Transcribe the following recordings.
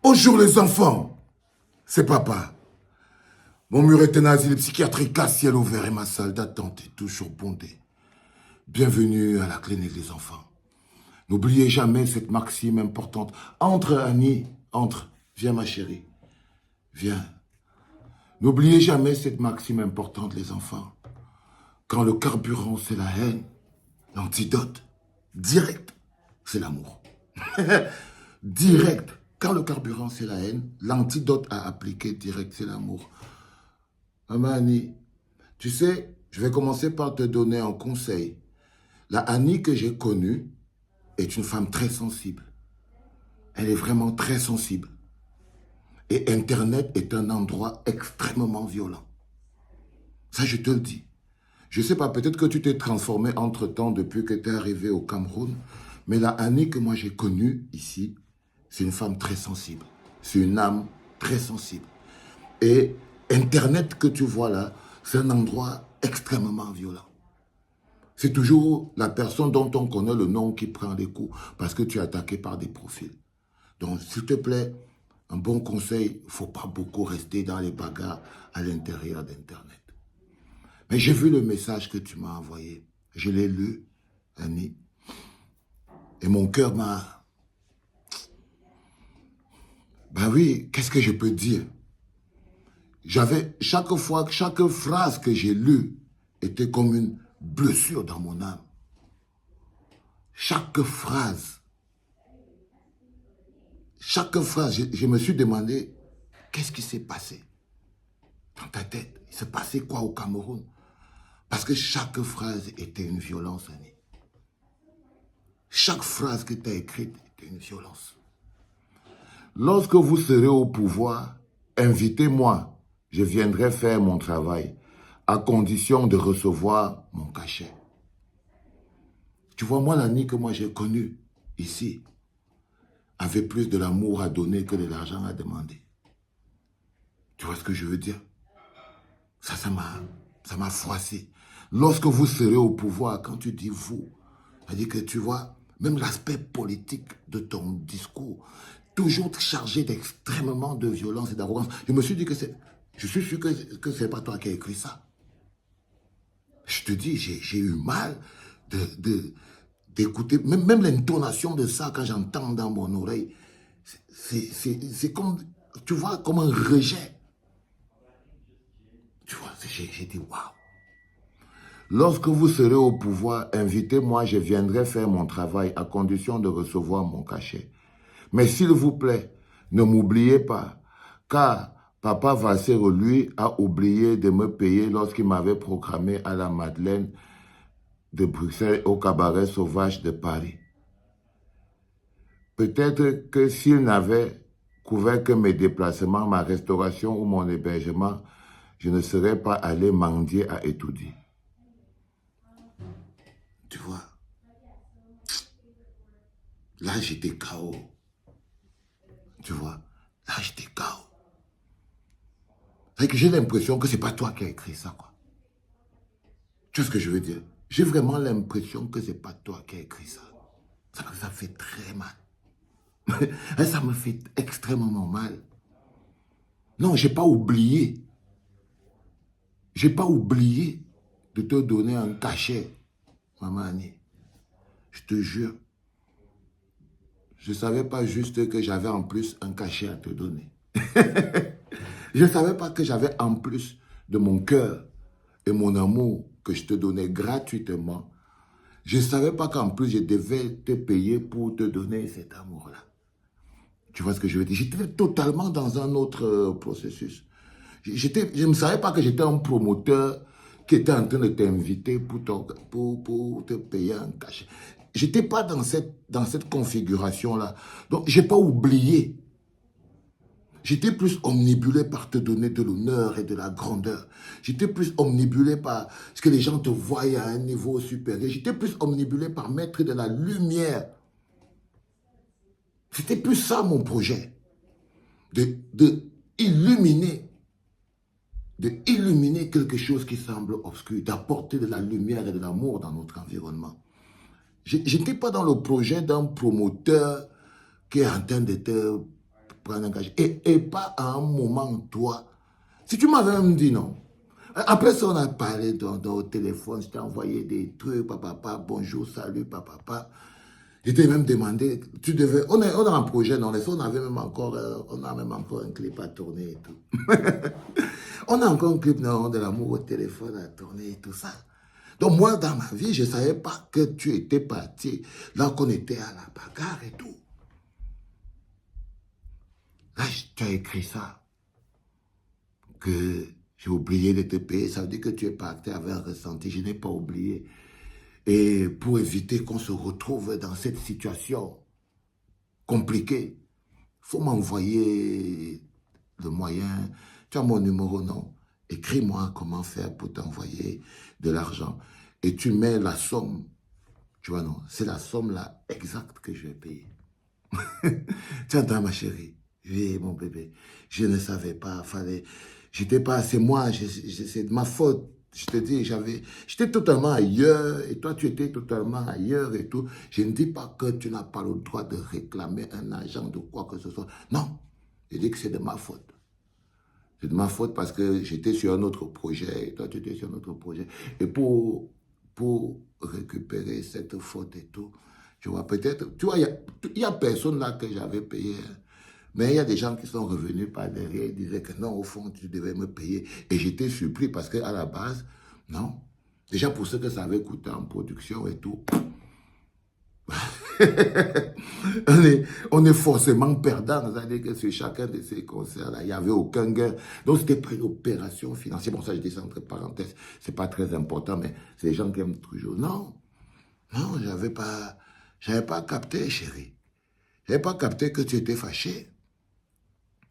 Bonjour les enfants, c'est papa. Mon mur est un asile psychiatrique à ciel ouvert et ma salle d'attente est toujours bondée. Bienvenue à la clinique des enfants. N'oubliez jamais cette maxime importante. Entre, Annie, entre. Viens ma chérie, viens. N'oubliez jamais cette maxime importante, les enfants. Quand le carburant, c'est la haine, l'antidote, direct, c'est l'amour. Direct. Quand le carburant, c'est la haine, l'antidote à appliquer direct, c'est l'amour. Maman Annie, tu sais, je vais commencer par te donner un conseil. La Annie que j'ai connue est une femme très sensible. Elle est vraiment très sensible. Et Internet est un endroit extrêmement violent. Ça, je te le dis. Je ne sais pas, peut-être que tu t'es transformé entre-temps depuis que tu es arrivé au Cameroun, mais la Annie que moi j'ai connue ici, c'est une femme très sensible. C'est une âme très sensible. Et Internet que tu vois là, c'est un endroit extrêmement violent. C'est toujours la personne dont on connaît le nom qui prend les coups parce que tu es attaqué par des profils. Donc, s'il te plaît, un bon conseil, il ne faut pas beaucoup rester dans les bagarres à l'intérieur d'Internet. Mais j'ai vu le message que tu m'as envoyé. Je l'ai lu, Annie. Et mon cœur m'a... Ben oui, qu'est-ce que je peux dire? Chaque fois, chaque phrase que j'ai lue était comme une blessure dans mon âme. Chaque phrase, je me suis demandé, qu'est-ce qui s'est passé dans ta tête? Il s'est passé quoi au Cameroun? Parce que chaque phrase était une violence, Annie. Chaque phrase que tu as écrite était une violence. Lorsque vous serez au pouvoir, invitez-moi. Je viendrai faire mon travail, à condition de recevoir mon cachet. Tu vois, moi, l'Annie que moi j'ai connue ici, avait plus de l'amour à donner que de l'argent à demander. Tu vois ce que je veux dire? Ça m'a froissé. Lorsque vous serez au pouvoir, quand tu dis vous, c'est-à-dire que tu vois, même l'aspect politique de ton discours, toujours chargé d'extrêmement de violence et d'arrogance. Je me suis dit que c'est... Je suis sûr que ce n'est pas toi qui as écrit ça. Je te dis, j'ai eu mal d'écouter, même l'intonation de ça, quand j'entends dans mon oreille, c'est comme, tu vois, comme un rejet. Tu vois, j'ai dit, waouh. Lorsque vous serez au pouvoir, invitez-moi, je viendrai faire mon travail à condition de recevoir mon cachet. Mais s'il vous plaît, ne m'oubliez pas, car Papa Vassero, lui, a oublié de me payer lorsqu'il m'avait programmé à la Madeleine de Bruxelles au cabaret sauvage de Paris. Peut-être que s'il n'avait couvert que mes déplacements, ma restauration ou mon hébergement, je ne serais pas allé mendier à Etoudi. Tu vois, là j'étais KO. Tu vois, là j'étais KO. C'est que j'ai l'impression que c'est pas toi qui as écrit ça, quoi. Tu vois ce que je veux dire? J'ai vraiment l'impression que c'est pas toi qui as écrit ça. Ça fait très mal. Ça me fait extrêmement mal. Non, j'ai pas oublié. J'ai pas oublié de te donner un cachet, maman Annie. Je te jure. Je ne savais pas juste que j'avais en plus un cachet à te donner. Je ne savais pas que j'avais en plus de mon cœur et mon amour que je te donnais gratuitement. Je ne savais pas qu'en plus je devais te payer pour te donner cet amour-là. Tu vois ce que je veux dire? J'étais totalement dans un autre processus. Je ne savais pas que j'étais un promoteur qui était en train de t'inviter pour te payer un cachet. Je n'étais pas dans cette configuration-là. Donc, je n'ai pas oublié. J'étais plus omnibulé par te donner de l'honneur et de la grandeur. J'étais plus omnibulé par ce que les gens te voient à un niveau supérieur. J'étais plus omnibulé par mettre de la lumière. C'était plus ça mon projet. De illuminer quelque chose qui semble obscur, d'apporter de la lumière et de l'amour dans notre environnement. Je n'étais pas dans le projet d'un promoteur qui est en train de te prendre un cachet. Et pas à un moment, toi. Si tu m'avais même dit non. Après ça, on a parlé au téléphone, je t'ai envoyé des trucs, papa, bonjour, salut, papa. Je t'ai même demandé, tu devais, on a un projet dans les, on avait même encore, on a même encore un clip à tourner et tout. On a encore un clip non, de l'amour au téléphone à tourner et tout ça. Donc moi, dans ma vie, je ne savais pas que tu étais parti, là qu'on était à la bagarre et tout. Là, tu as écrit ça, que j'ai oublié de te payer, ça veut dire que tu es parti avec un ressenti, je n'ai pas oublié. Et pour éviter qu'on se retrouve dans cette situation compliquée, il faut m'envoyer le moyen. Tu as mon numéro, non? Écris-moi comment faire pour t'envoyer de l'argent. Et tu mets la somme, tu vois, non? C'est la somme là exacte que je vais payer. Tu entends, ma chérie? Oui, mon bébé. Je ne savais pas, fallait... J'étais pas... C'est moi, c'est de ma faute. Je te dis, j'étais totalement ailleurs et toi, tu étais totalement ailleurs et tout. Je ne dis pas que tu n'as pas le droit de réclamer un agent de quoi que ce soit. Non, je dis que c'est de ma faute. C'est de ma faute parce que j'étais sur un autre projet et toi, tu étais sur un autre projet. Et pour récupérer cette faute et tout, tu vois, peut-être, tu vois, il y a personne là que j'avais payé. Hein. Mais il y a des gens qui sont revenus par derrière et disaient que non, au fond, tu devais me payer. Et j'étais surpris parce qu'à la base, non. Déjà pour ce que ça avait coûté en production et tout. on est forcément perdant. C'est-à-dire que sur chacun de ces concerts-là, il n'y avait aucun gain. Donc, ce n'était pas une opération financière. Bon, ça, je dis ça entre parenthèses. Ce n'est pas très important, mais c'est les gens qui aiment toujours. Non, non, j'avais pas capté, chérie. Je n'avais pas capté que tu étais fâché.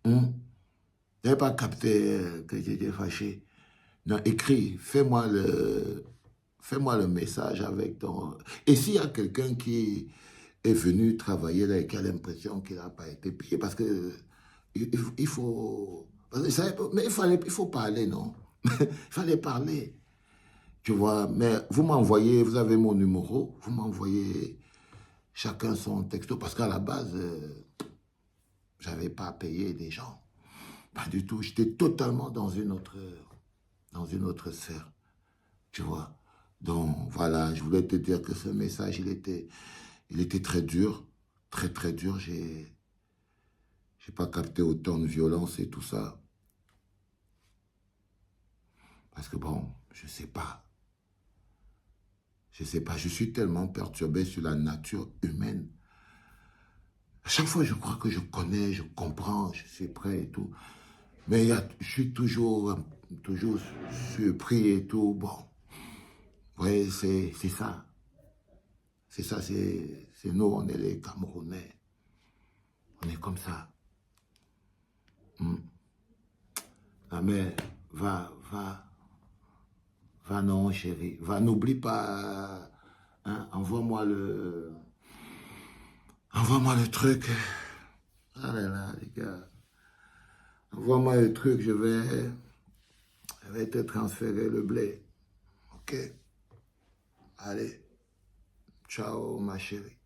Hein? Je n'avais pas capté que tu étais fâché. Non, écris, fais-moi le message avec ton... Et s'il y a quelqu'un qui est venu travailler là et qui a l'impression qu'il n'a pas été payé, parce que il faut... Mais il faut parler, non? Il fallait parler, tu vois. Mais vous m'envoyez, vous avez mon numéro, vous m'envoyez chacun son texto, parce qu'à la base, je n'avais pas payé des gens. Pas du tout, j'étais totalement dans une autre sphère. Tu vois. Donc, voilà, je voulais te dire que ce message, il était très dur, très, très dur. J'ai pas capté autant de violence et tout ça. Parce que bon, je sais pas. Je sais pas, je suis tellement perturbé sur la nature humaine. À chaque fois, je crois que je connais, je comprends, je suis prêt et tout. Mais je suis toujours surpris et tout. Bon, ouais, c'est ça. C'est ça, c'est nous, on est les Camerounais. On est comme ça. Hmm. Ah, mais va non, chérie. Va, n'oublie pas. Hein, envoie-moi le truc. Ah là là, les gars. Envoie-moi le truc, je vais te transférer le blé. Ok? Allez. Ciao, ma chérie.